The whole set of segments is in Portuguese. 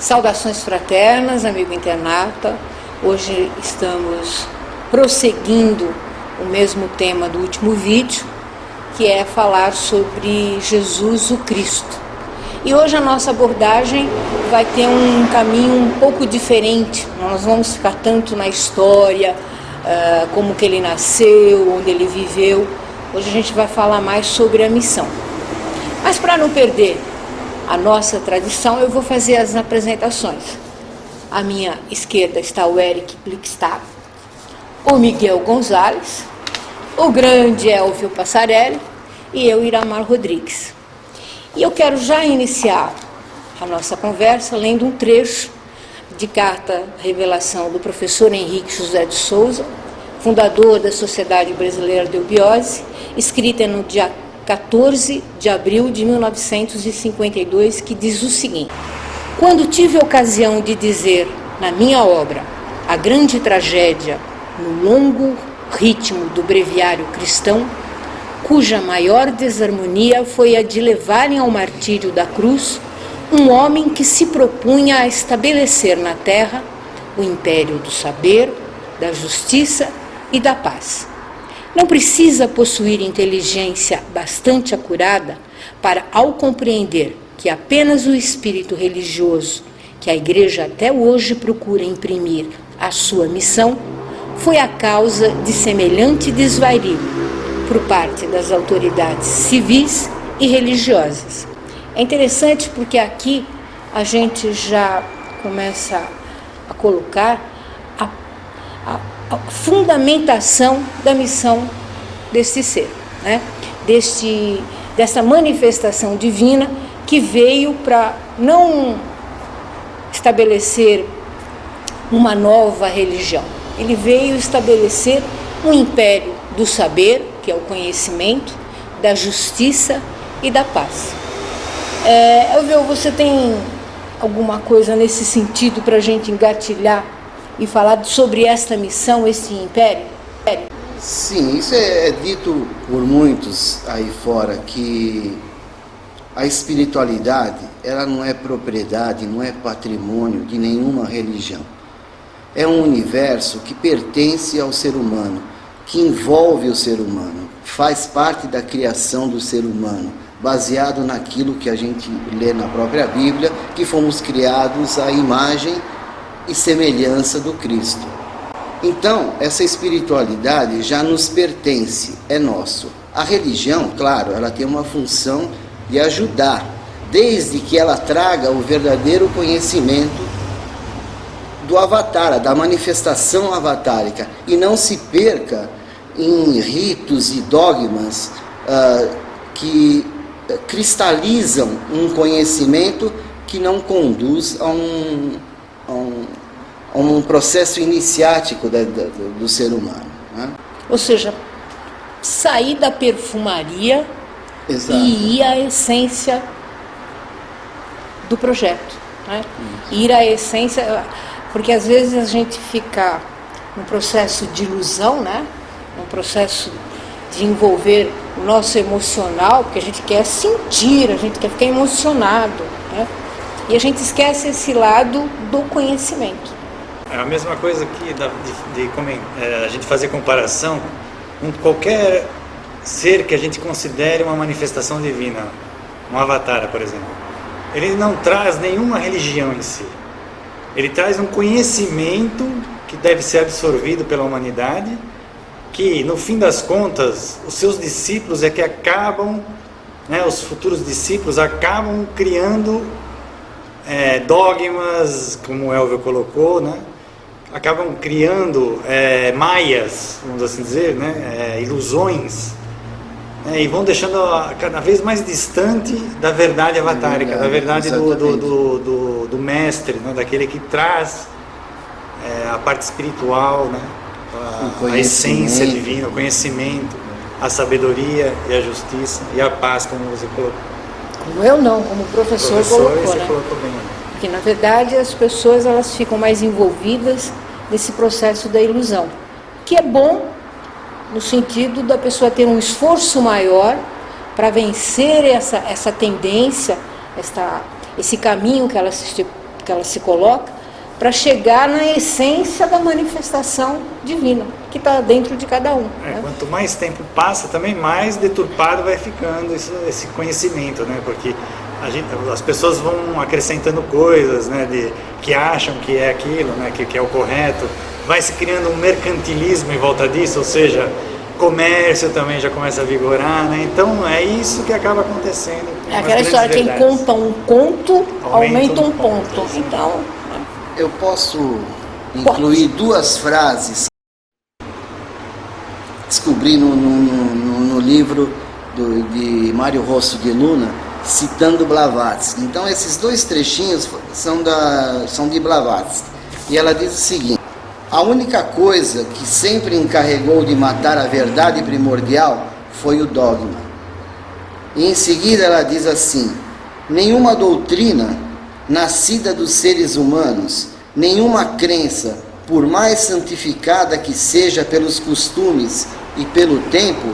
Saudações fraternas, amigo internauta. Hoje estamos prosseguindo o mesmo tema do último vídeo, que é falar sobre Jesus o Cristo. E hoje a nossa abordagem vai ter um caminho um pouco diferente. Nós vamos ficar tanto na história, como que ele nasceu, onde ele viveu. Hoje a gente vai falar mais sobre a missão. Mas para não perder a nossa tradição, eu vou fazer as apresentações. À minha esquerda está o Eric Blickstaff, o Miguel Gonzalez, o grande Elvio Passarelli e eu, Iramar Rodrigues. E eu quero já iniciar a nossa conversa lendo um trecho de carta revelação do professor Henrique José de Souza, fundador da Sociedade Brasileira de Eubiose, escrita no dia 14 de abril de 1952, que diz o seguinte: quando tive a ocasião de dizer na minha obra a grande tragédia no longo ritmo do breviário cristão, cuja maior desarmonia foi a de levarem ao martírio da cruz um homem que se propunha a estabelecer na terra o império do saber, da justiça e da paz. Não precisa possuir inteligência bastante acurada para, ao compreender que apenas o espírito religioso que a Igreja até hoje procura imprimir à sua missão foi a causa de semelhante desvario por parte das autoridades civis e religiosas. É interessante porque aqui a gente já começa a colocar a fundamentação da missão desse ser, né? Dessa manifestação divina que veio para não estabelecer uma nova religião. Ele veio estabelecer um império do saber, que é o conhecimento, da justiça e da paz. Elvio, você tem alguma coisa nesse sentido para a gente engatilhar e falar sobre esta missão, esse império? Sim, isso é dito por muitos aí fora, que a espiritualidade, ela não é propriedade, não é patrimônio de nenhuma religião. É um universo que pertence ao ser humano, que envolve o ser humano, faz parte da criação do ser humano, baseado naquilo que a gente lê na própria Bíblia, que fomos criados à imagem e semelhança do Cristo. Então, essa espiritualidade já nos pertence, é nosso. A religião, claro, ela tem uma função de ajudar, desde que ela traga o verdadeiro conhecimento do avatar, da manifestação avatárica, e não se perca em ritos e dogmas que cristalizam um conhecimento que não conduz a um processo iniciático do ser humano, né? Ou seja, sair da perfumaria. Exato. E ir à essência do projeto, né? Ir à essência, porque às vezes a gente fica num processo de ilusão, né? Um processo de envolver o nosso emocional, porque a gente quer sentir, a gente quer ficar emocionado, né? E a gente esquece esse lado do conhecimento. É a mesma coisa que a gente fazer comparação com qualquer ser que a gente considere uma manifestação divina, um avatar, por exemplo. Ele não traz nenhuma religião em si. Ele traz um conhecimento que deve ser absorvido pela humanidade, que, no fim das contas, os seus discípulos é que acabam, né, os futuros discípulos acabam criando dogmas, como o Elvio colocou, né? Acabam criando maias, vamos assim dizer, né? Ilusões, e vão deixando cada vez mais distante da verdade avatárica, da verdade do mestre, né? Daquele que traz a parte espiritual, né? A essência divina, o conhecimento, a sabedoria e a justiça e a paz, como você colocou. Como eu não, como o professor colocou, você né? colocou bem. Porque na verdade as pessoas elas ficam mais envolvidas nesse processo da ilusão, que é bom no sentido da pessoa ter um esforço maior para vencer essa tendência, esse caminho que ela que ela se coloca, para chegar na essência da manifestação divina, que está dentro de cada um. Né? Quanto mais tempo passa, também mais deturpado vai ficando esse conhecimento, né? Porque as pessoas vão acrescentando coisas, né, que acham que é aquilo, né, que é o correto. Vai se criando um mercantilismo em volta disso, ou seja, comércio também já começa a vigorar, né? Então é isso que acaba acontecendo. É aquela história, quem conta um conto aumenta um ponto. Então, eu posso incluir duas frases que descobri no livro de Mário Rosso de Luna, citando Blavatsky. Então esses dois trechinhos são de Blavatsky. E ela diz o seguinte: a única coisa que sempre encarregou de matar a verdade primordial foi o dogma. E em seguida ela diz assim: nenhuma doutrina nascida dos seres humanos, nenhuma crença, por mais santificada que seja pelos costumes e pelo tempo,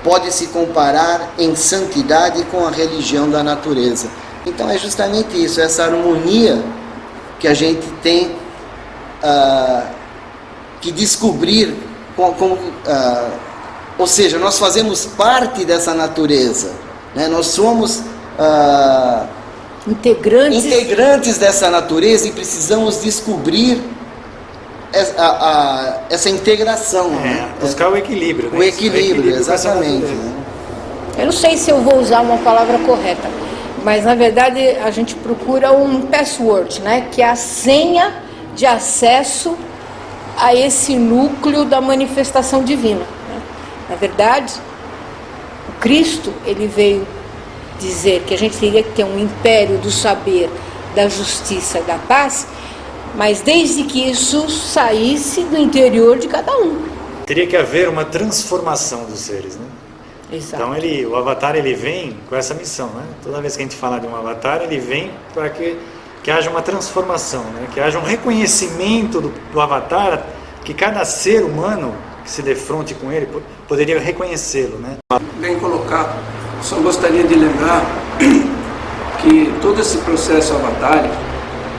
pode se comparar em santidade com a religião da natureza. Então é justamente isso, essa harmonia que a gente tem que descobrir, ou seja, nós fazemos parte dessa natureza, né? Nós somos integrantes dessa natureza e precisamos descobrir essa integração. Né? Buscar o equilíbrio. Né? O equilíbrio, exatamente. Né? Eu não sei se eu vou usar uma palavra correta, mas na verdade a gente procura um password, né? Que é a senha de acesso a esse núcleo da manifestação divina. Né? Na verdade, o Cristo, ele veio dizer que a gente teria que ter um império do saber, da justiça, da paz, mas desde que isso saísse do interior de cada um. Teria que haver uma transformação dos seres, né? Exato. Então o Avatar ele vem com essa missão, né? Toda vez que a gente fala de um Avatar, ele vem para que haja uma transformação, né? Que haja um reconhecimento do Avatar, que cada ser humano que se defronte com ele poderia reconhecê-lo, né? Bem colocado. Só gostaria de lembrar que todo esse processo avatárico,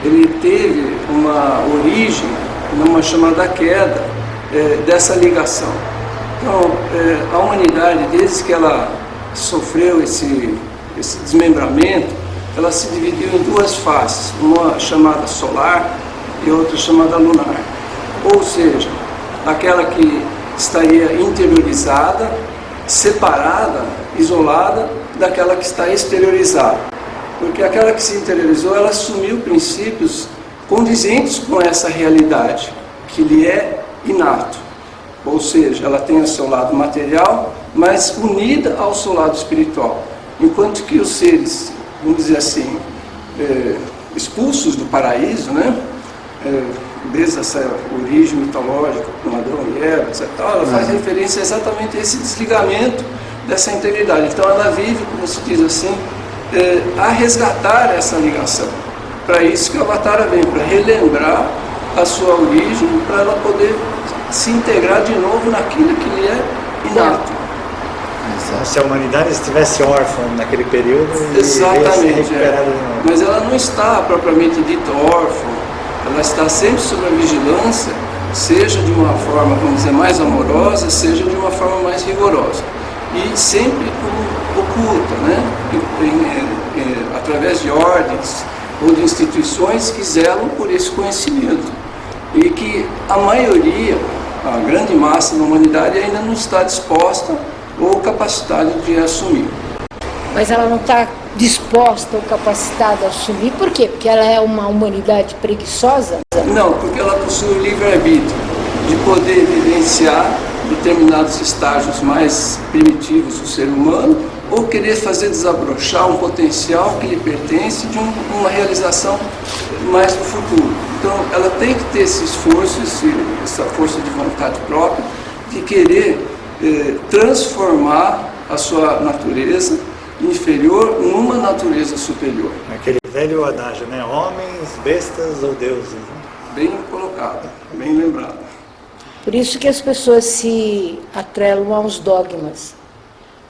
ele teve uma origem numa chamada queda dessa ligação. Então, a humanidade, desde que ela sofreu esse desmembramento, ela se dividiu em duas faces, uma chamada solar e outra chamada lunar. Ou seja, aquela que estaria interiorizada, separada, isolada daquela que está exteriorizada. Porque aquela que se interiorizou, ela assumiu princípios condizentes com essa realidade, que lhe é inato. Ou seja, ela tem o seu lado material, mas unida ao seu lado espiritual. Enquanto que os seres, vamos dizer assim, expulsos do paraíso, né? Desde essa origem mitológica, com Adão e Eva, etc., ela faz referência exatamente a esse desligamento dessa integridade. Então ela vive, como se diz assim, a resgatar essa ligação. Para isso que a Avatar vem, para relembrar a sua origem, para ela poder se integrar de novo naquilo que lhe é inato. Como se a humanidade estivesse órfã naquele período e exatamente, recuperada de novo. Mas ela não está propriamente dita órfã, ela está sempre sob a vigilância, seja de uma forma, vamos dizer, mais amorosa, seja de uma forma mais rigorosa. E sempre oculta, né? Através de ordens ou de instituições que zelam por esse conhecimento. E que a maioria, a grande massa da humanidade ainda não está disposta ou capacitada de assumir. Mas ela não está disposta ou capacitada a assumir, por quê? Porque ela é uma humanidade preguiçosa? Não, porque ela possui o livre-arbítrio de poder vivenciar determinados estágios mais primitivos do ser humano ou querer fazer desabrochar um potencial que lhe pertence de uma realização mais no futuro. Então, ela tem que ter esse esforço, essa força de vontade própria, de querer transformar a sua natureza inferior numa natureza superior. Aquele velho adágio, né? Homens, bestas ou deuses. Né? Bem colocado, bem lembrado. Por isso que as pessoas se atrelam aos dogmas.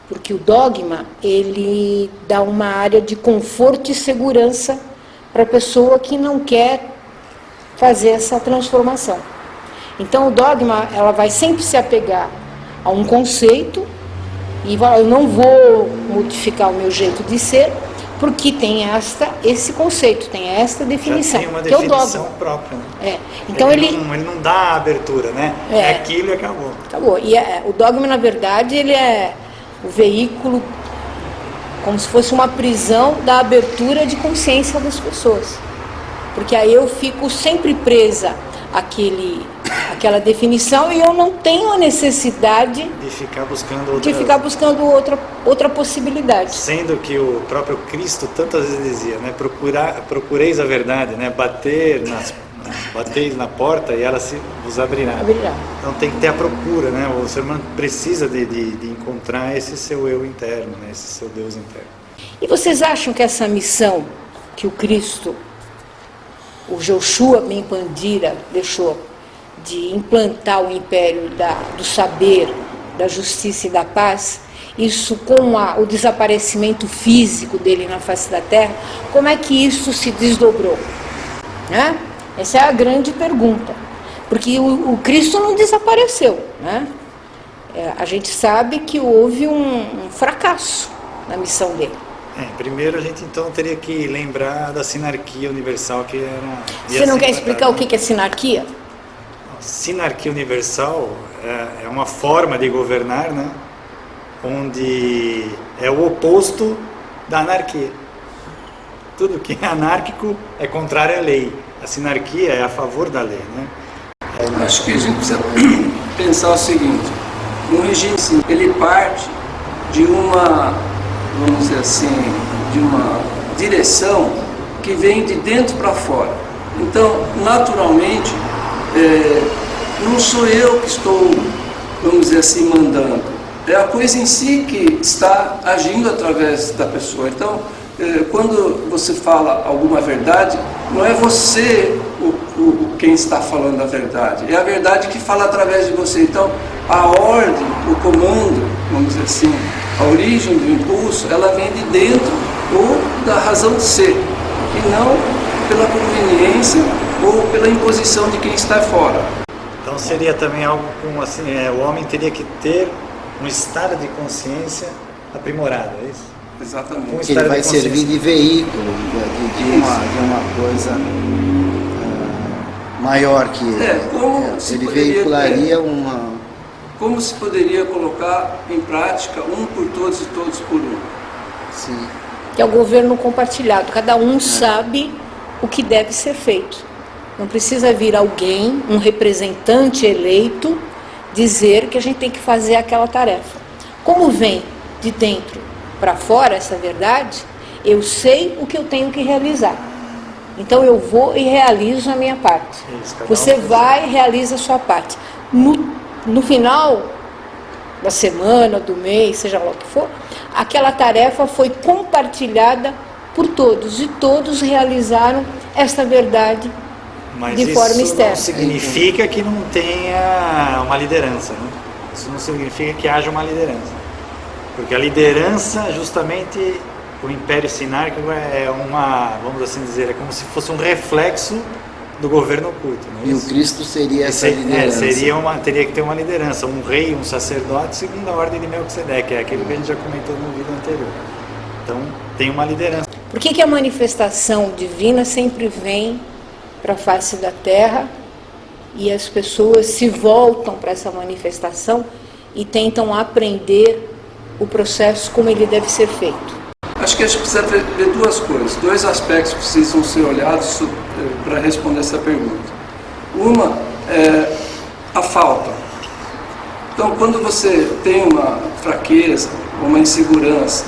Porque o dogma, ele dá uma área de conforto e segurança para a pessoa que não quer fazer essa transformação. Então o dogma, ela vai sempre se apegar a um conceito e eu não vou modificar o meu jeito de ser, porque tem esse conceito, tem esta definição, já tem uma que é o definição dogma. própria. Né? Então ele não dá abertura, né? É aquilo e acabou. Acabou. E o dogma, na verdade, ele é o veículo, como se fosse uma prisão da abertura de consciência das pessoas. Porque aí eu fico sempre presa àquela definição e eu não tenho a necessidade de ficar buscando outra possibilidade. Sendo que o próprio Cristo tantas vezes dizia, né? Procureis a verdade, né? Bateis na porta e ela vos abrirá. Então tem que ter a procura, né? O ser humano precisa de encontrar esse seu eu interno, né? Esse seu Deus interno. E vocês acham que essa missão que o Cristo, o Joshua Ben Pandira, deixou de implantar o império do saber, da justiça e da paz, isso com o desaparecimento físico dele na face da terra, como é que isso se desdobrou? Né? Essa é a grande pergunta, porque o Cristo não desapareceu, né? A gente sabe que houve um fracasso na missão dele. Primeiro a gente então teria que lembrar da sinarquia universal que era... Você não quer explicar o que é sinarquia? Sinarquia universal é uma forma de governar, né? Onde é o oposto da anarquia. Tudo que é anárquico é contrário à lei. A sinarquia é a favor da lei, né? Acho que a gente precisa pensar o seguinte: um regime, ele parte de uma, vamos dizer assim, de uma direção que vem de dentro para fora. Então, naturalmente, não sou eu que estou, vamos dizer assim, mandando. É a coisa em si que está agindo através da pessoa. Então, quando você fala alguma verdade, não é você quem está falando a verdade, é a verdade que fala através de você. Então, a ordem, o comando, vamos dizer assim, a origem do impulso, ela vem de dentro ou da razão de ser, e não pela conveniência ou pela imposição de quem está fora. Então seria também algo como assim, o homem teria que ter um estado de consciência aprimorado, é isso? Exatamente. Ele vai servir de veículo de uma coisa maior que ele. Ele veicularia uma... Como se poderia colocar em prática um por todos e todos por um? Sim. Que é o governo compartilhado. Cada um sabe o que deve ser feito. Não precisa vir alguém, um representante eleito, dizer que a gente tem que fazer aquela tarefa. Como vem de dentro para fora essa verdade, eu sei o que eu tenho que realizar. Então eu vou e realizo a minha parte. Você vai e realiza a sua parte. No final da semana, do mês, seja lá o que for, aquela tarefa foi compartilhada por todos e todos realizaram esta verdade de forma externa. Mas isso não significa que não tenha uma liderança, né? Isso não significa que haja uma liderança. Porque a liderança, justamente, o Império Sinárquico é vamos assim dizer, é como se fosse um reflexo do governo oculto. Não é e isso? o Cristo seria essa liderança. Teria que ter uma liderança, um rei, um sacerdote, segundo a ordem de Melquisedeque, é aquilo que a gente já comentou no vídeo anterior. Então, tem uma liderança. Por que a manifestação divina sempre vem para a face da terra e as pessoas se voltam para essa manifestação e tentam aprender o processo como ele deve ser feito? Acho que a gente precisa ver duas coisas, dois aspectos precisam ser olhados para responder essa pergunta. Uma é a falta. Então, quando você tem uma fraqueza, uma insegurança,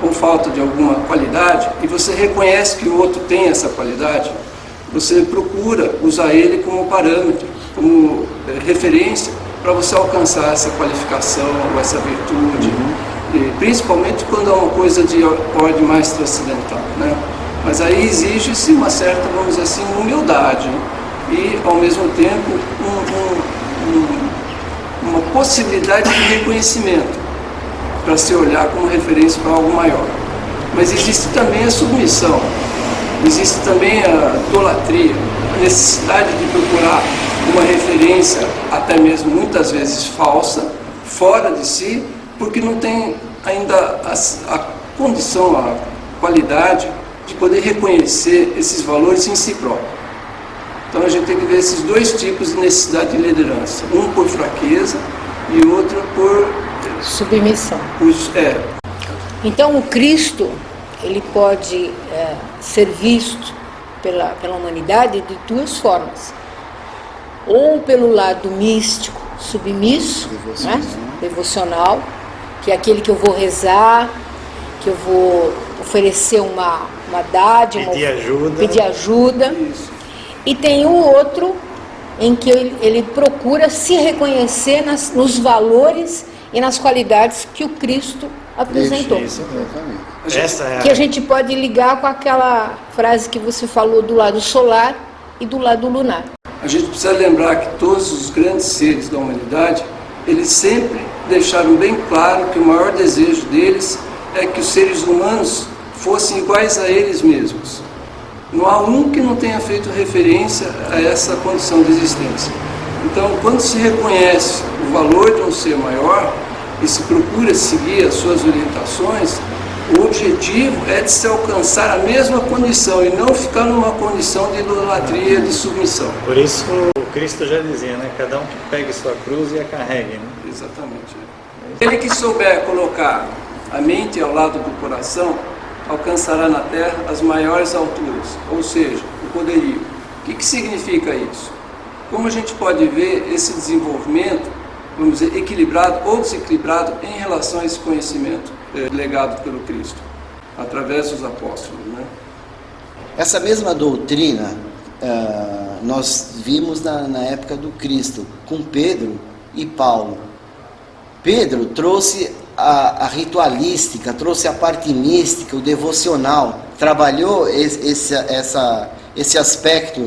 ou falta de alguma qualidade, e você reconhece que o outro tem essa qualidade, você procura usar ele como parâmetro, como referência, para você alcançar essa qualificação, ou essa virtude, e principalmente quando é uma coisa de ordem mais transcendental, né? Mas aí exige-se uma certa, vamos dizer assim, humildade, né? E ao mesmo tempo uma possibilidade de reconhecimento para se olhar como referência para algo maior. Mas existe também a submissão. Existe também a idolatria, a necessidade de procurar uma referência, até mesmo muitas vezes falsa, fora de si, porque não tem ainda a condição, a qualidade de poder reconhecer esses valores em si próprio. Então a gente tem que ver esses dois tipos de necessidade de liderança, um por fraqueza e outro por submissão. Então o Cristo, ele pode ser visto pela humanidade de duas formas. Ou pelo lado místico, submisso, devocional, que é aquele que eu vou rezar, que eu vou oferecer uma dádiva, pedir ajuda. isso. E tem o outro em que ele procura se reconhecer nos valores e nas qualidades que o Cristo apresentou. Isso, Que a gente pode ligar com aquela frase que você falou do lado solar e do lado lunar. A gente precisa lembrar que todos os grandes seres da humanidade, eles sempre deixaram bem claro que o maior desejo deles é que os seres humanos fossem iguais a eles mesmos. Não há um que não tenha feito referência a essa condição de existência. Então, quando se reconhece o valor de um ser maior e se procura seguir as suas orientações, o objetivo é de se alcançar a mesma condição e não ficar numa condição de idolatria, de submissão. Por isso o Cristo já dizia, né? Cada um que pegue sua cruz e a carregue, né? Exatamente. Ele que souber colocar a mente ao lado do coração, alcançará na terra as maiores alturas, ou seja, o poderio. O que significa isso? Como a gente pode ver esse desenvolvimento, vamos dizer, equilibrado ou desequilibrado em relação a esse conhecimento legado pelo Cristo, através dos apóstolos, né? Essa mesma doutrina nós vimos na época do Cristo, com Pedro e Paulo. Pedro trouxe a ritualística, trouxe a parte mística, o devocional, trabalhou esse aspecto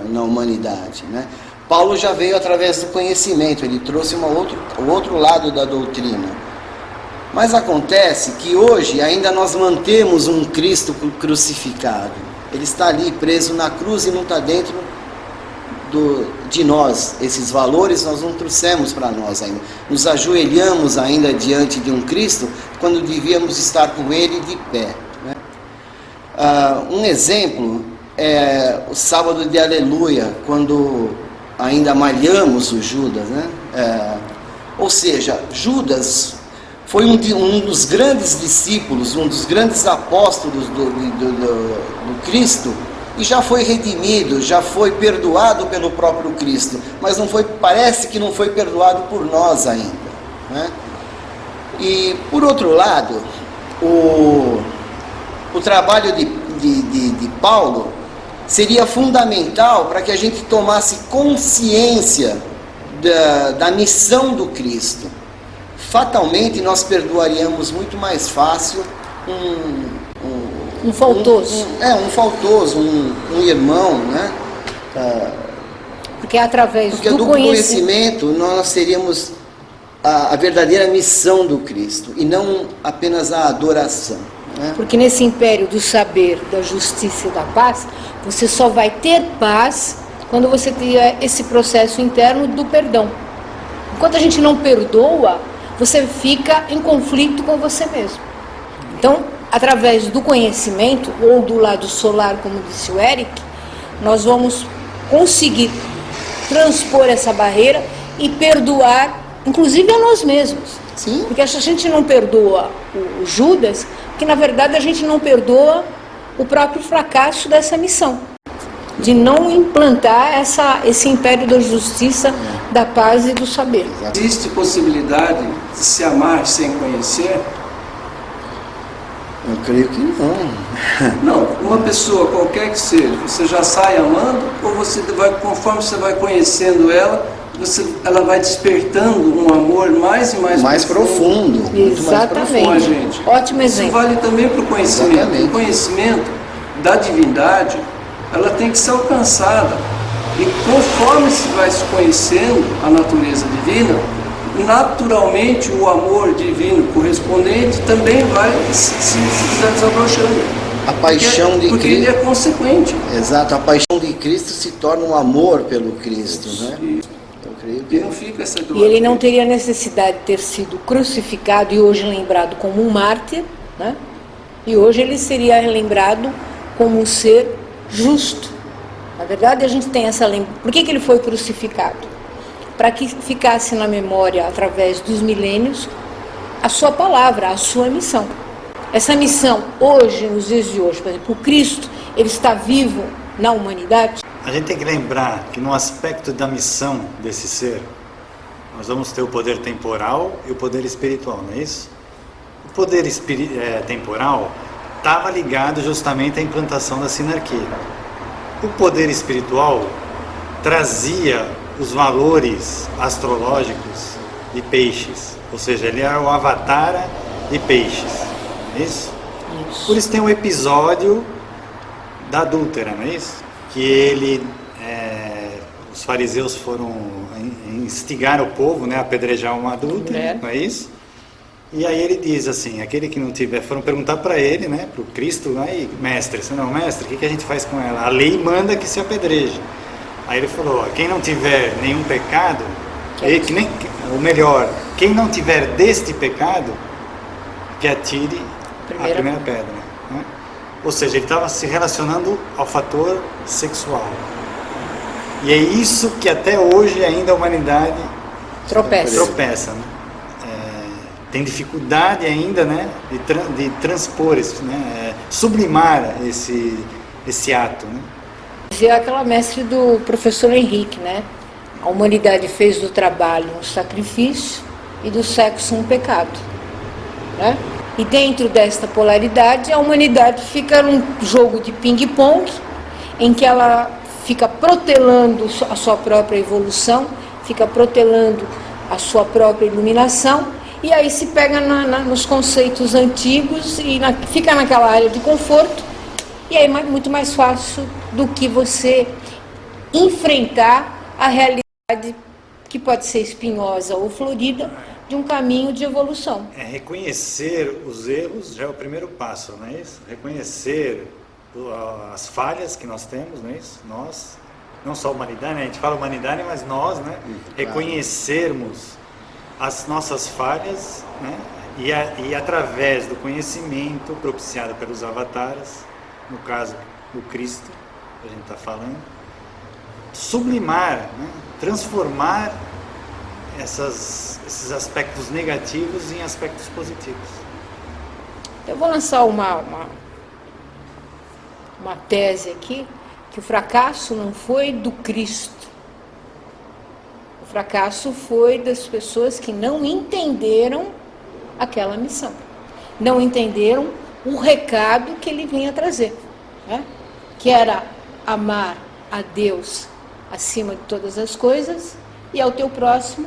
na humanidade, né? Paulo já veio através do conhecimento, ele trouxe o outro lado da doutrina. Mas acontece que hoje ainda nós mantemos um Cristo crucificado. Ele está ali preso na cruz e não está dentro de nós. Esses valores nós não trouxemos para nós ainda. Nos ajoelhamos ainda diante de um Cristo quando devíamos estar com Ele de pé, né? Um exemplo é o sábado de Aleluia, quando ainda malhamos o Judas, né? Ou seja, Judas foi um dos grandes discípulos, um dos grandes apóstolos do Cristo, e já foi redimido, já foi perdoado pelo próprio Cristo, mas parece que não foi perdoado por nós ainda, né? E por outro lado, o trabalho de Paulo seria fundamental para que a gente tomasse consciência da missão do Cristo. Fatalmente nós perdoaríamos muito mais fácil um faltoso. Um faltoso, um irmão, né? Porque através do conhecimento nós teríamos a verdadeira missão do Cristo e não apenas a adoração, né? Porque nesse império do saber, da justiça e da paz, você só vai ter paz quando você tiver esse processo interno do perdão. Enquanto a gente não perdoa, você fica em conflito com você mesmo. Então, através do conhecimento, ou do lado solar, como disse o Eric, nós vamos conseguir transpor essa barreira e perdoar, inclusive a nós mesmos. Sim. Porque a gente não perdoa o Judas, porque na verdade a gente não perdoa o próprio fracasso dessa missão, de não implantar esse império da justiça, da paz e do saber. Existe possibilidade de se amar sem conhecer? Eu creio que não. Não, uma pessoa qualquer que seja, você já sai amando, ou você vai, conforme você vai conhecendo ela, ela vai despertando um amor mais e mais profundo. Exatamente. Mais profundo, gente. Ótimo exemplo. Isso vale também para o conhecimento. Exatamente. O conhecimento da divindade, ela tem que ser alcançada. E conforme se vai se conhecendo a natureza divina, naturalmente o amor divino correspondente também vai se desabrochando. A paixão de porque Cristo. ele é consequente. Exato, a paixão de Cristo se torna um amor pelo Cristo, né? Eu creio E que não fica essa dor. E ele não teria necessidade de ter sido crucificado e hoje lembrado como um mártir, né? E hoje ele seria lembrado como um ser justo. Na verdade, a gente tem essa lembrança. Por que ele foi crucificado? Para que ficasse na memória, através dos milênios, a sua palavra, a sua missão. Essa missão, hoje, nos dias de hoje, por exemplo, o Cristo, ele está vivo na humanidade. A gente tem que lembrar que no aspecto da missão desse ser, nós vamos ter o poder temporal e o poder espiritual, não é isso? O poder temporal estava ligado justamente à implantação da sinarquia. O poder espiritual trazia os valores astrológicos de peixes, ou seja, ele era o avatar de peixes, não é isso? Por isso tem um episódio da adúltera, não é isso? Que os fariseus foram instigar o povo, né, a apedrejar uma adúltera, não é isso? E aí ele diz assim, aquele que não tiver, foram perguntar para ele, né, para o Cristo, aí, mestre, o que a gente faz com ela? A lei manda que se apedreje. Aí ele falou, quem não tiver nenhum pecado, quem não tiver deste pecado, que atire a primeira pedra. Né? Ou seja, ele estava se relacionando ao fator sexual. E é isso que até hoje ainda a humanidade tropeça, né? Tem dificuldade ainda, né, de transpor, sublimar esse ato. Né? É aquela mestre do professor Henrique, né? A humanidade fez do trabalho um sacrifício e do sexo um pecado, né? E dentro desta polaridade, a humanidade fica num jogo de ping-pong, em que ela fica protelando a sua própria evolução, fica protelando a sua própria iluminação, e aí se pega nos conceitos antigos e fica naquela área de conforto, e aí é muito mais fácil do que você enfrentar a realidade que pode ser espinhosa ou florida de um caminho de evolução. Reconhecer os erros já é o primeiro passo, não é isso? Reconhecer as falhas que nós temos, não é isso? Nós, não só a humanidade, né? A gente fala humanidade, mas nós, né? Reconhecermos as nossas falhas, né? E através do conhecimento propiciado pelos avatares, no caso o Cristo, que a gente está falando, sublimar, né? Transformar esses aspectos negativos em aspectos positivos. Eu vou lançar uma tese aqui, que o fracasso não foi do Cristo. O fracasso foi das pessoas que não entenderam aquela missão. Não entenderam o recado que ele vinha trazer, né? Que era amar a Deus acima de todas as coisas e ao teu próximo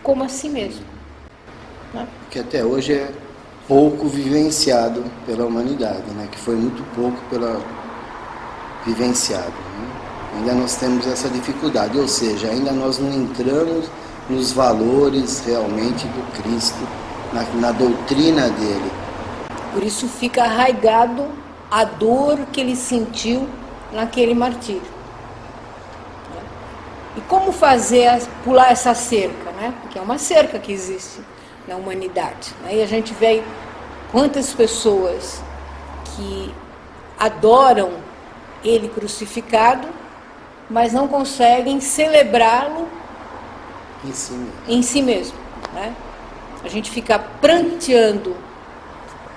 como a si mesmo, né? Que até hoje é pouco vivenciado pela humanidade, né? Que foi muito pouco vivenciado, né? Ainda nós temos essa dificuldade, ou seja, ainda nós não entramos nos valores realmente do Cristo, na doutrina dele. Por isso fica arraigado a dor que ele sentiu naquele martírio. E como pular essa cerca, né? Porque é uma cerca que existe na humanidade, né? E a gente vê quantas pessoas que adoram ele crucificado, mas não conseguem celebrá-lo em si mesmo, né? A gente fica pranteando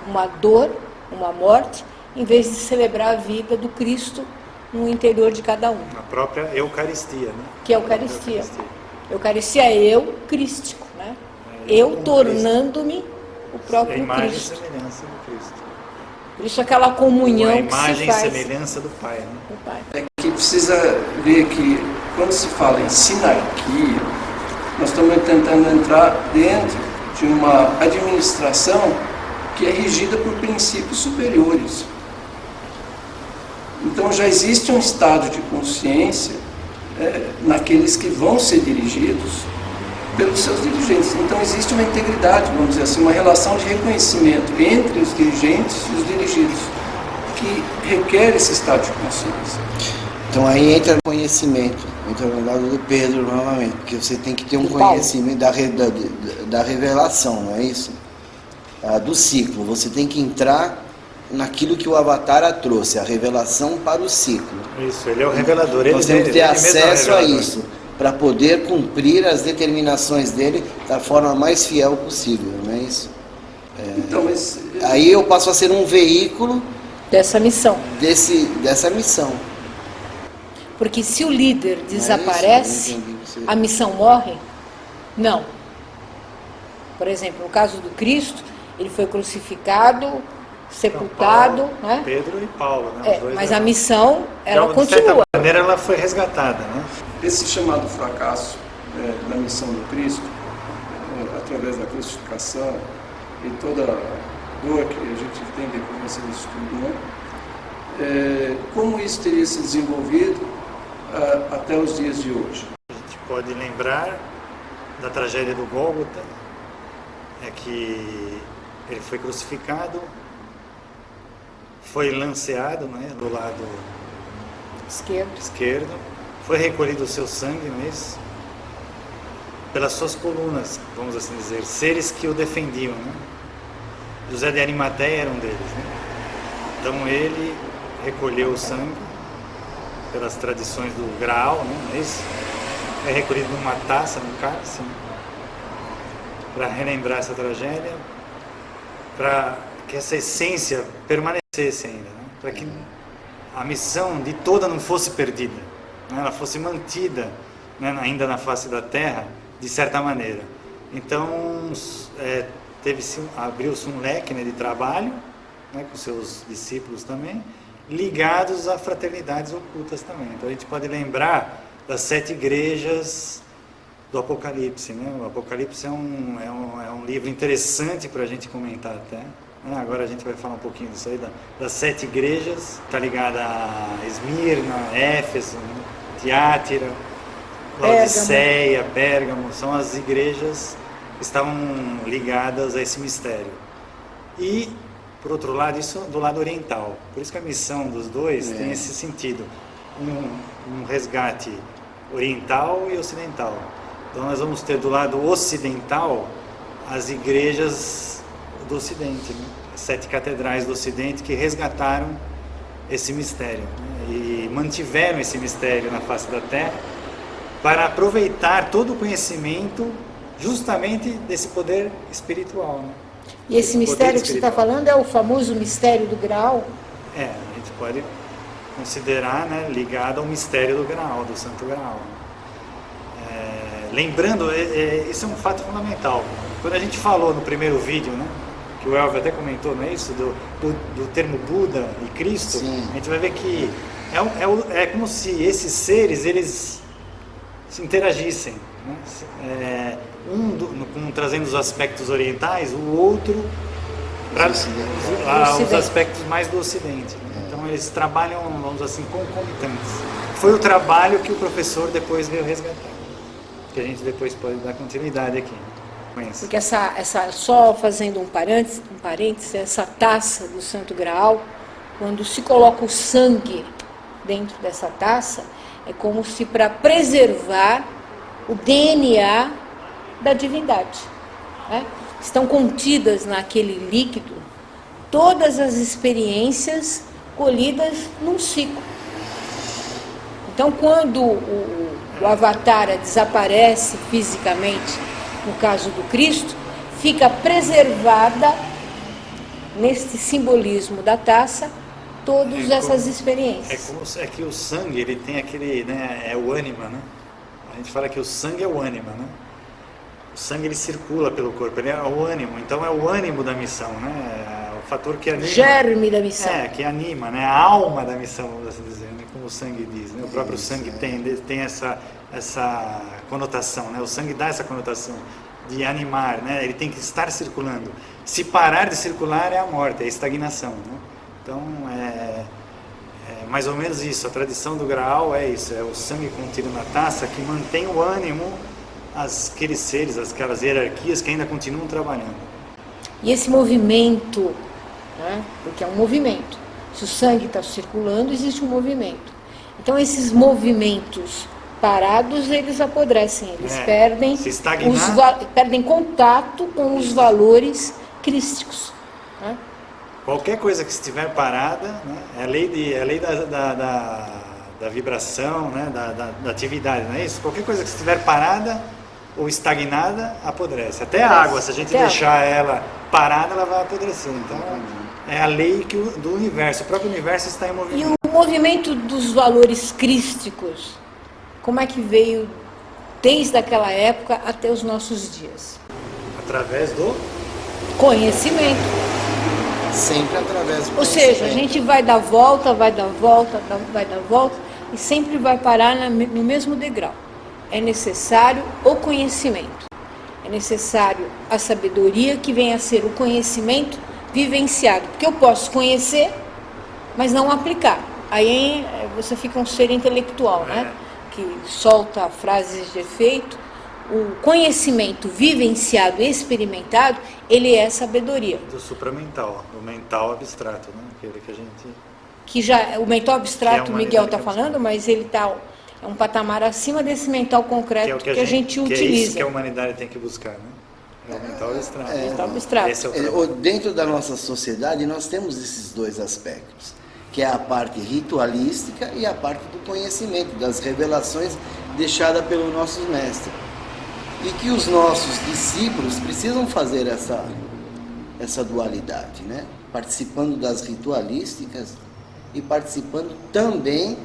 uma dor, uma morte, em vez de celebrar a vida do Cristo no interior de cada um. A própria Eucaristia, né? Que é a Eucaristia. Eucaristia é eucrístico, né? Eu tornando-me o próprio Cristo. É a imagem Cristo. e semelhança do Cristo. Por isso aquela comunhão a que se faz. imagem e semelhança do Pai, né? Do Pai. É que precisa ver que quando se fala em sinarquia, nós estamos tentando entrar dentro de uma administração que é regida por princípios superiores. Então já existe um estado de consciência naqueles que vão ser dirigidos pelos seus dirigentes. Então existe uma integridade, vamos dizer assim, uma relação de reconhecimento entre os dirigentes e os dirigidos. que requer esse estado de consciência. Então aí entra o conhecimento, entra no lado do Pedro novamente, porque você tem que ter um conhecimento da revelação, não é isso? Do ciclo, você tem que entrar naquilo que o Avatara trouxe, a revelação para o ciclo. Isso, ele é o revelador. Nós temos que ter acesso a isso, para poder cumprir as determinações dele da forma mais fiel possível, não é isso? Então, mas... Aí eu passo a ser um veículo dessa missão. Dessa missão. Porque se o líder desaparece, a missão morre? Não. Por exemplo, no caso do Cristo, ele foi crucificado, sepultado, Paulo, né? Pedro e Paulo, né? Mas a missão, ela então, continua. De certa maneira, ela foi resgatada, né? Esse chamado fracasso da missão do Cristo, através da crucificação e toda a dor que a gente tem depois disso tudo, né? Como isso teria se desenvolvido até os dias de hoje? A gente pode lembrar da tragédia do Gólgota, que ele foi crucificado, foi lanceado, né, do lado esquerdo, foi recolhido o seu sangue, não é isso? Pelas suas colunas, vamos assim dizer, seres que o defendiam, né? José de Arimateia era um deles, né? Então ele recolheu o sangue pelas tradições do Graal, né? Não é isso? É recolhido numa taça, num cálice, né? Para relembrar essa tragédia, para que essa essência permanecesse ainda, né? Para que a missão de toda não fosse perdida, né? Ela fosse mantida, né? Ainda na face da Terra, de certa maneira. Então, abriu-se um leque, né, de trabalho, né, com seus discípulos também, ligados a fraternidades ocultas também. Então a gente pode lembrar das 7 igrejas do Apocalipse, né? O Apocalipse é um livro interessante para a gente comentar até, né? Agora a gente vai falar um pouquinho disso aí, das 7 igrejas, está ligada a Esmirna, Éfeso, né? Tiátira, Laodiceia, Pérgamo, são as igrejas que estavam ligadas a esse mistério. E, por outro lado, isso do lado oriental. Por isso que a missão dos dois tem esse sentido, um resgate oriental e ocidental. Então nós vamos ter do lado ocidental as igrejas do Ocidente, né? As 7 catedrais do Ocidente que resgataram esse mistério, né? E mantiveram esse mistério na face da Terra para aproveitar todo o conhecimento justamente desse poder espiritual, né? E esse mistério que você está falando é o famoso mistério do Graal? A gente pode considerar, né, ligado ao mistério do Graal, do Santo Graal. Lembrando, isso é um fato fundamental. Quando a gente falou no primeiro vídeo, né, que o Elvio até comentou, não é isso? Do termo Buda e Cristo, sim. A gente vai ver que é como se esses seres, eles se interagissem, né? Trazendo os aspectos orientais, o outro os aspectos mais do Ocidente, né? Então eles trabalham, vamos dizer assim, concomitantes. Foi o trabalho que o professor depois veio resgatar, que a gente depois pode dar continuidade aqui. Porque só fazendo um parênteses, essa taça do Santo Graal, quando se coloca o sangue dentro dessa taça, é como se para preservar o DNA da divindade, né? Estão contidas naquele líquido todas as experiências colhidas num ciclo. Então, quando o Avatara desaparece fisicamente, no caso do Cristo, fica preservada neste simbolismo da taça todas essas experiências. É que o sangue, ele tem aquele, né, é o ânima, né? A gente fala que o sangue é o ânima, né? O sangue, ele circula pelo corpo, ele é o ânimo, então é o ânimo da missão, né? É o fator que anima. Germe da missão. Que anima, né? A alma da missão, vamos assim dizer, né? Como o sangue diz, né? O próprio sangue tem essa conotação, né? O sangue dá essa conotação de animar, né? Ele tem que estar circulando. Se parar de circular é a morte, é a estagnação, né? Então é mais ou menos isso. A tradição do Graal é isso, é o sangue contido na taça que mantém o ânimo aqueles seres, aquelas hierarquias que ainda continuam trabalhando. E esse movimento, né? Porque é um movimento, Se o sangue está circulando, existe um movimento. Então, esses movimentos parados, eles apodrecem, eles perdem, se estagnar, perdem contato com os valores crísticos. Né? Qualquer coisa que estiver parada, né, é a lei da vibração, né, da atividade, não é isso? Qualquer coisa que estiver parada ou estagnada, apodrece. Até a água, se a gente deixar ela parada, ela vai apodrecer. Então, é a lei do universo, o próprio universo está em movimento. E o movimento dos valores crísticos, como é que veio desde aquela época até os nossos dias? Através do conhecimento. Sempre através do Ou seja, a gente vai dar volta, vai dar volta e sempre vai parar no mesmo degrau. É necessário o conhecimento. É necessário a sabedoria, que vem a ser o conhecimento vivenciado. Porque eu posso conhecer, mas não aplicar. Aí você fica um ser intelectual, né? Que solta frases de efeito. O conhecimento vivenciado, experimentado, ele é sabedoria. Do supramental, do mental abstrato, né? Aquele que a gente... Que já, o mental abstrato, o Miguel está falando, mas ele está um patamar acima desse mental concreto que a gente utiliza. Que é isso que a humanidade tem que buscar, né? É o mental abstrato. Mental abstrato. Esse é o dentro da nossa sociedade, nós temos esses dois aspectos, que é a parte ritualística e a parte do conhecimento, das revelações deixadas pelos nossos mestres. E que os nossos discípulos precisam fazer essa dualidade, né? Participando das ritualísticas e participando também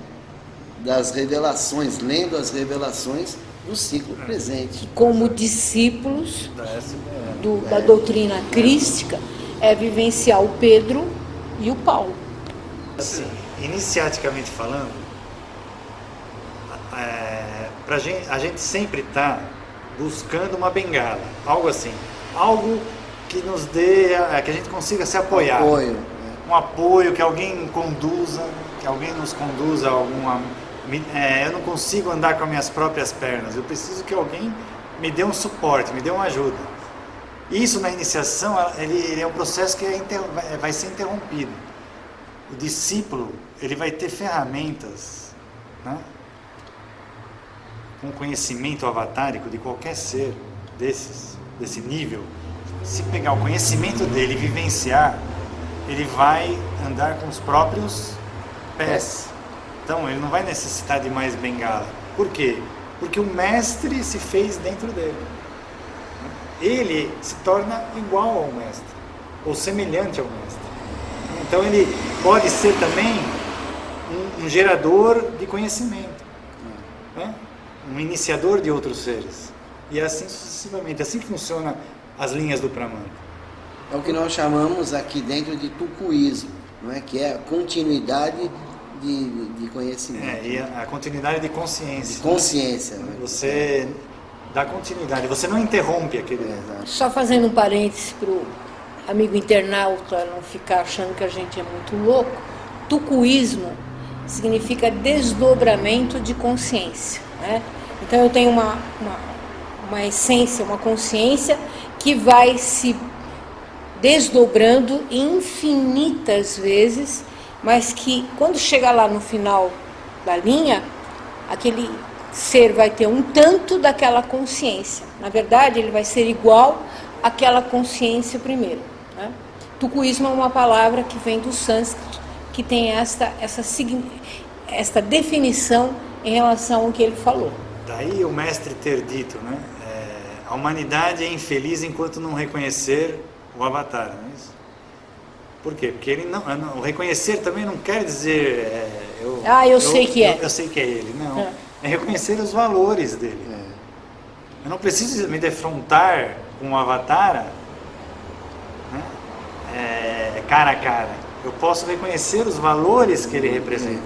das revelações, lendo as revelações do ciclo presente. Como discípulos da doutrina crística, é vivenciar o Pedro e o Paulo. Assim, iniciaticamente falando, a gente sempre está buscando uma bengala, algo assim, algo que nos dê, que a gente consiga se apoiar. Um apoio, que alguém conduza, que alguém nos conduza a alguma... eu não consigo andar com as minhas próprias pernas, eu preciso que alguém me dê um suporte, me dê uma ajuda. Isso na iniciação, ele é um processo que vai ser interrompido. O discípulo, ele vai ter ferramentas, né? Com conhecimento avatárico de qualquer ser desse nível. Se pegar o conhecimento dele e vivenciar, ele vai andar com os próprios pés. Então, ele não vai necessitar de mais bengala. Por quê? Porque o mestre se fez dentro dele. Ele se torna igual ao mestre, ou semelhante ao mestre. Então, ele pode ser também um gerador de conhecimento, né? Um iniciador de outros seres. E assim sucessivamente. Assim funciona as linhas do Pramana. É o que nós chamamos aqui dentro de tucuísmo, não é? Que é a continuidade de conhecimento. E a continuidade de consciência. De consciência. Né? Você dá continuidade, você não interrompe aquele... Só fazendo um parêntese para o amigo internauta não ficar achando que a gente é muito louco, tucuísmo significa desdobramento de consciência, né? Então eu tenho uma essência, uma consciência que vai se desdobrando infinitas vezes, mas que quando chegar lá no final da linha, aquele ser vai ter um tanto daquela consciência. Na verdade, ele vai ser igual àquela consciência primeiro, né? Tucuísmo é uma palavra que vem do sânscrito, que tem esta definição em relação ao que ele falou. Daí o mestre ter dito, né? A humanidade é infeliz enquanto não reconhecer o Avatar, não é isso? Por quê? Porque ele o reconhecer também não quer dizer... eu sei que é. Eu sei que é ele, não. É reconhecer os valores dele. Eu não preciso me defrontar com o Avatar, né? Cara a cara. Eu posso reconhecer os valores que ele representa.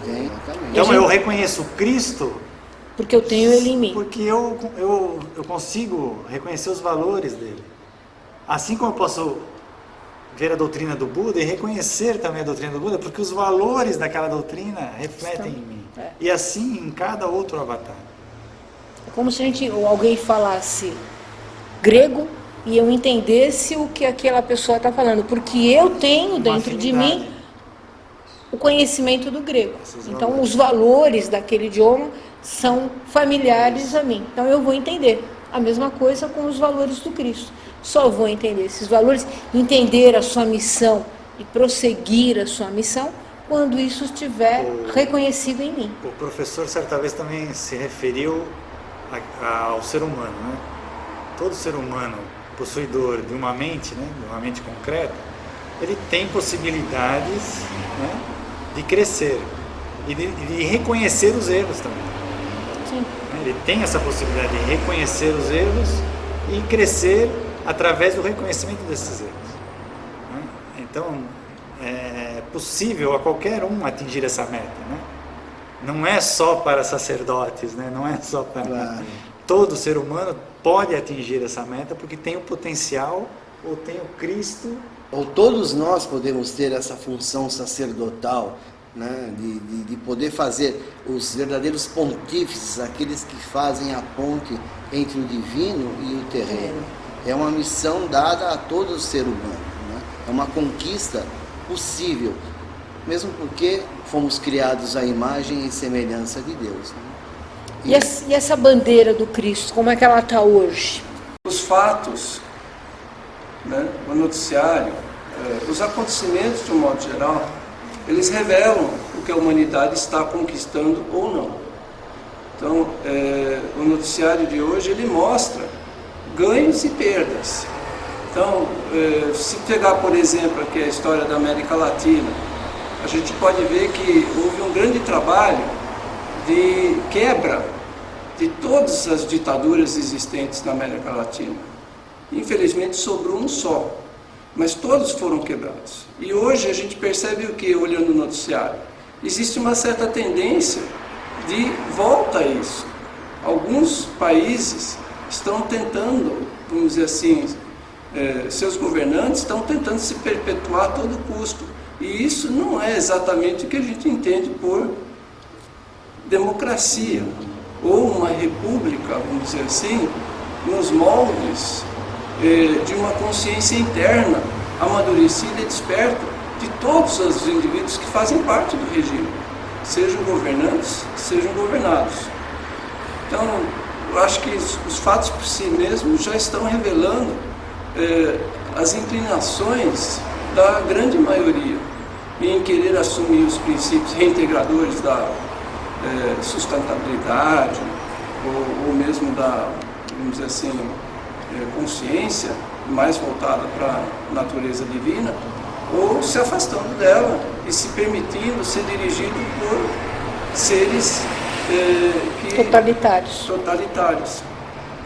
Então eu reconheço Cristo... Porque eu tenho ele em mim. Porque eu consigo reconhecer os valores dele. Assim como eu posso ver a doutrina do Buda e reconhecer também a doutrina do Buda, porque os valores daquela doutrina refletem em mim. E assim em cada outro avatar. É como se alguém falasse grego e eu entendesse o que aquela pessoa está falando, porque eu tenho dentro de mim o conhecimento do grego. Então, os valores daquele idioma são familiares a mim. Então, eu vou entender. A mesma coisa com os valores do Cristo. Só vou entender esses valores, entender a sua missão e prosseguir a sua missão quando isso estiver reconhecido em mim. O professor certa vez também se referiu ao ser humano, né? Todo ser humano possuidor de uma mente, né? De uma mente concreta, ele tem possibilidades, né? De crescer e de reconhecer os erros também. Sim. Ele tem essa possibilidade de reconhecer os erros e crescer através do reconhecimento desses erros. Então, é possível a qualquer um atingir essa meta, né? Não é só para sacerdotes, né? Não é só para... Claro. Todo ser humano pode atingir essa meta porque tem o potencial ou tem o Cristo. Ou todos nós podemos ter essa função sacerdotal, né? De poder fazer os verdadeiros pontífices, aqueles que fazem a ponte entre o divino e o terreno. É uma missão dada a todo ser humano, né? É uma conquista possível, mesmo porque fomos criados à imagem e semelhança de Deus, né? E essa bandeira do Cristo, como é que ela está hoje? Os fatos, né, o noticiário, os acontecimentos de um modo geral, eles revelam o que a humanidade está conquistando ou não. Então, o noticiário de hoje, ele mostra ganhos e perdas. Então, se pegar, por exemplo, aqui a história da América Latina, a gente pode ver que houve um grande trabalho de quebra de todas as ditaduras existentes na América Latina. Infelizmente, sobrou um só, mas todos foram quebrados. E hoje a gente percebe o que, olhando o noticiário? Existe uma certa tendência de volta a isso. Alguns países estão tentando, vamos dizer assim, seus governantes estão tentando se perpetuar a todo custo. E isso não é exatamente o que a gente entende por democracia, ou uma república, vamos dizer assim, nos moldes de uma consciência interna, amadurecida e desperta de todos os indivíduos que fazem parte do regime, sejam governantes, sejam governados. Então, eu acho que os fatos por si mesmos já estão revelando as inclinações da grande maioria em querer assumir os princípios reintegradores da sustentabilidade ou mesmo da, vamos dizer assim, consciência mais voltada para a natureza divina, ou se afastando dela e se permitindo ser dirigido por seres totalitários.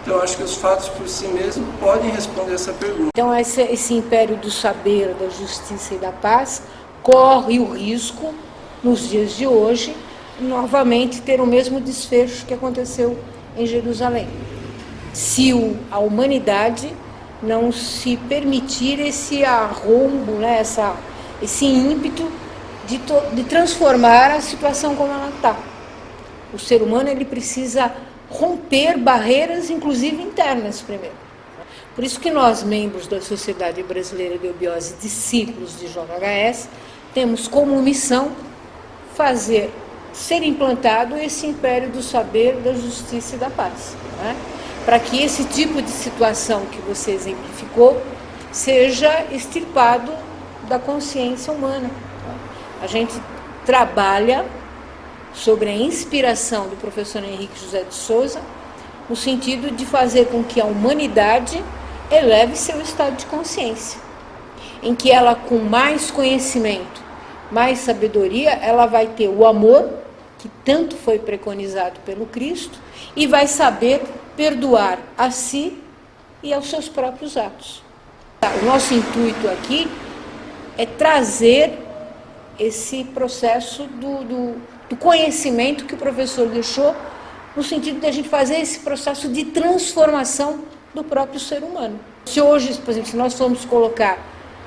Então, acho que os fatos por si mesmos podem responder essa pergunta. Então, esse império do saber, da justiça e da paz corre o risco, nos dias de hoje, novamente ter o mesmo desfecho que aconteceu em Jerusalém. Se a humanidade não se permitir esse arrombo, né, esse ímpeto de transformar a situação como ela está. O ser humano, ele precisa romper barreiras, inclusive internas, primeiro. Por isso que nós, membros da Sociedade Brasileira de Eubiose, discípulos de JHS, temos como missão ser implantado esse império do saber, da justiça e da paz, né? Para que esse tipo de situação que você exemplificou seja extirpado da consciência humana. A gente trabalha sobre a inspiração do professor Henrique José de Souza, no sentido de fazer com que a humanidade eleve seu estado de consciência, em que ela, com mais conhecimento, mais sabedoria, ela vai ter o amor, que tanto foi preconizado pelo Cristo, e vai saber perdoar a si e aos seus próprios atos. O nosso intuito aqui é trazer esse processo do conhecimento que o professor deixou, no sentido de a gente fazer esse processo de transformação do próprio ser humano. Se hoje, por exemplo, se nós formos colocar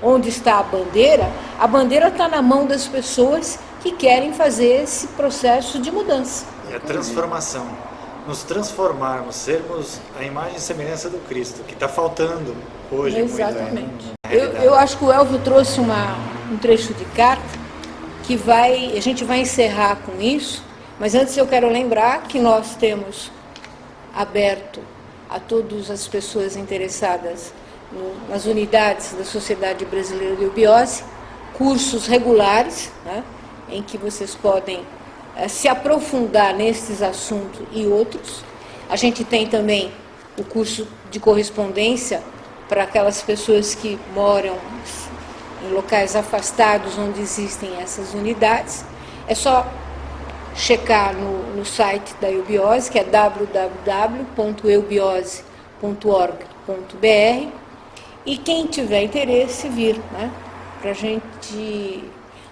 onde está a bandeira está na mão das pessoas que querem fazer esse processo de mudança. E a transformação, nos transformarmos, sermos a imagem e semelhança do Cristo, que está faltando hoje. Exatamente. Eu acho que o Elvio trouxe um trecho de carta que a gente vai encerrar com isso, mas antes eu quero lembrar que nós temos aberto a todas as pessoas interessadas nas unidades da Sociedade Brasileira de Eubiose, cursos regulares, né, em que vocês podem se aprofundar nesses assuntos e outros. A gente tem também o curso de correspondência para aquelas pessoas que moram em locais afastados onde existem essas unidades. É só checar no site da Eubiose, que é www.eubiose.org.br, e quem tiver interesse vir, né, para a gente,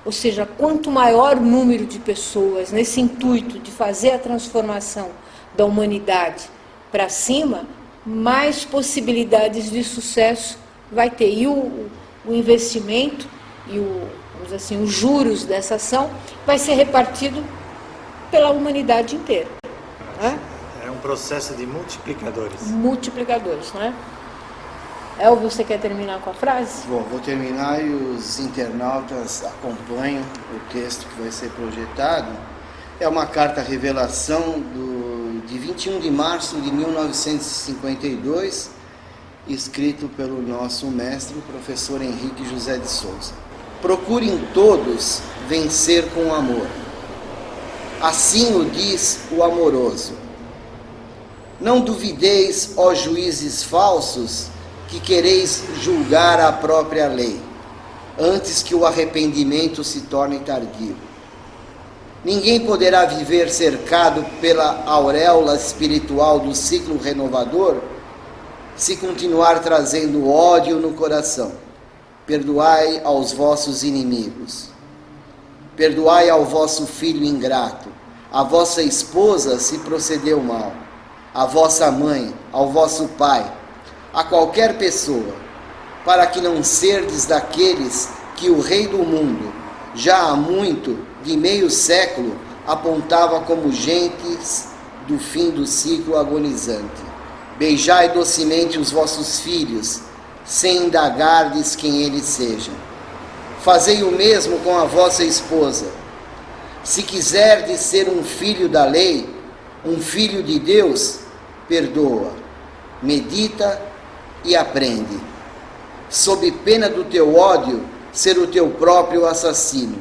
ou seja, quanto maior o número de pessoas nesse intuito de fazer a transformação da humanidade para cima, mais possibilidades de sucesso vai ter. E o investimento e vamos dizer assim, os juros dessa ação vai ser repartido pela humanidade inteira. Né? É um processo de multiplicadores. Multiplicadores, né? Elvio, você quer terminar com a frase? Bom, vou terminar e os internautas acompanham o texto que vai ser projetado. É uma carta revelação de 21 de março de 1952, escrito pelo nosso mestre, o professor Henrique José de Souza. Procurem todos vencer com amor. Assim o diz o amoroso. Não duvideis, ó juízes falsos, que quereis julgar a própria lei, antes que o arrependimento se torne tardio. Ninguém poderá viver cercado pela auréola espiritual do ciclo renovador se continuar trazendo ódio no coração. Perdoai aos vossos inimigos. Perdoai ao vosso filho ingrato, à vossa esposa se procedeu mal, à vossa mãe, ao vosso pai, a qualquer pessoa, para que não serdes daqueles que o Rei do mundo, já há muito, de meio século, apontava como gentes do fim do ciclo agonizante. Beijai docemente os vossos filhos, sem indagardes quem eles sejam. Fazei o mesmo com a vossa esposa. Se quiserdes ser um filho da lei, um filho de Deus, perdoa, medita e aprende, sob pena do teu ódio, ser o teu próprio assassino,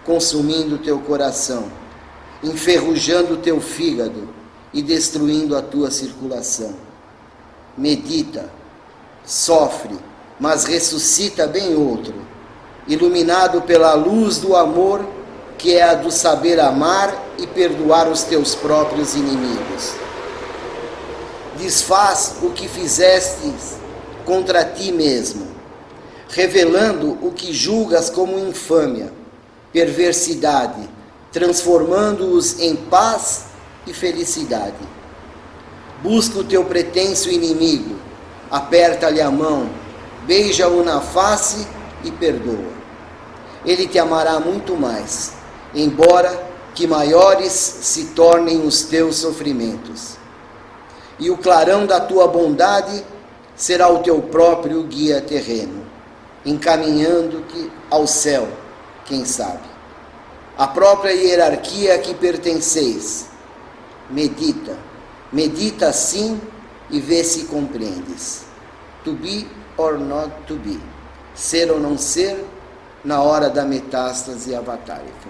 consumindo o teu coração, enferrujando o teu fígado e destruindo a tua circulação. Medita, sofre, mas ressuscita bem outro, iluminado pela luz do amor, que é a do saber amar e perdoar os teus próprios inimigos. Desfaz o que fizestes contra ti mesmo, revelando o que julgas como infâmia, perversidade, transformando-os em paz e felicidade. Busca o teu pretenso inimigo, aperta-lhe a mão, beija-o na face e perdoa. Ele te amará muito mais, embora que maiores se tornem os teus sofrimentos. E o clarão da tua bondade será o teu próprio guia terreno, encaminhando-te ao céu, quem sabe. A própria hierarquia a que pertenceis. Medita assim e vê se compreendes. To be or not to be. Ser ou não ser, na hora da metástase avatárica.